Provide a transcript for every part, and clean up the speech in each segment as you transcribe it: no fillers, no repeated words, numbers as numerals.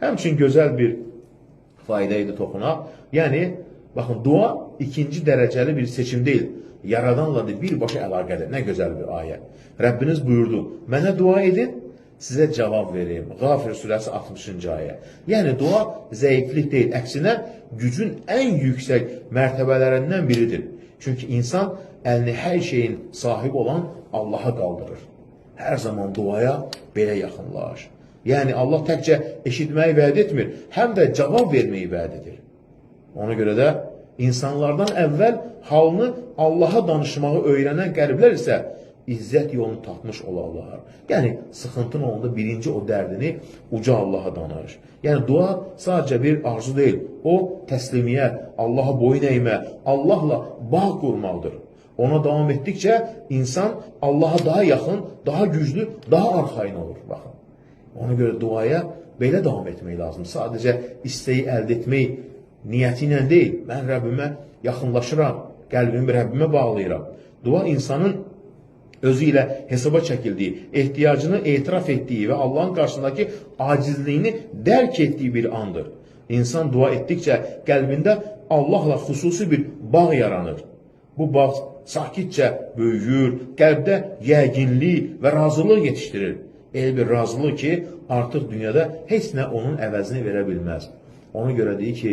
Həmçinin gözəl bir fayda idi toxunaq. Yəni, baxın, dua ikinci dərəcəli bir seçim deyil. Yaradanla da birbaşa əlaqədir. Nə gözəl bir ayə. Rəbbiniz buyurdu, mənə dua edin, sizə cavab vereyim. Qafir surəsi 60-cı ayə. Yəni, dua zəiflik deyil. Əksinə, gücün ən yüksək mərtəbələrindən biridir. Çünki insan əlini hər şeyin sahibi olan Allaha qaldırır. Hər zaman duaya belə yaxınlaş. Yəni, Allah təkcə eşitməyi vəd etmir, həm də cavab verməyi vəd edir. Ona görə də insanlardan əvvəl halını Allaha danışmağı öyrənən qəlblər isə izzət yolunu tapmış olarlar. Yəni, sıxıntın olanda birinci o dərdini uca Allaha danış. Yəni, dua sadəcə bir arzu deyil. O, təslimiyyət, Allaha boyun əymə, Allahla bağ qurmaqdır. Ona davam etdikcə insan Allaha daha yaxın, daha güclü, daha arxayın olur. Baxın. Ona görə duaya belə davam etmək lazım. Sadəcə istəyi əldə etmək niyyəti ilə deyil. Mən Rəbbimə yaxınlaşıram, qəlbimi Rəbbimə bağlayıram. Dua insanın özü ilə hesaba çəkildiyi, ehtiyacını etiraf etdiyi və Allahın qarşısındakı acizliyini dərk etdiyi bir andır. İnsan dua etdikcə qəlbində Allahla xüsusi bir bağ yaranır. Bu bağ sakitcə böyüyür, qəlbdə yəqinlik və razılıq yetişdirir. Elə bir razılıq ki, artıq dünyada heç nə onun əvəzini verə bilməz. Ona görə deyir ki,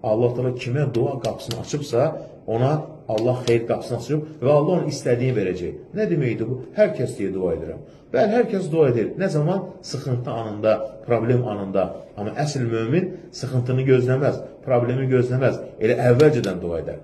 Allah Teala kimə dua qapısını açıbsa, ona Allah xeyir qapısını açıb və Allah onun istədiyini verəcək. Nə deməkdir bu? Hər kəs deyə dua edirəm. Bəli, hər kəs dua edir. Nə zaman? Sıxıntı anında, problem anında. Amma əsl mömin sıxıntını gözləməz, problemi gözləməz. Elə əvvəlcədən dua edər.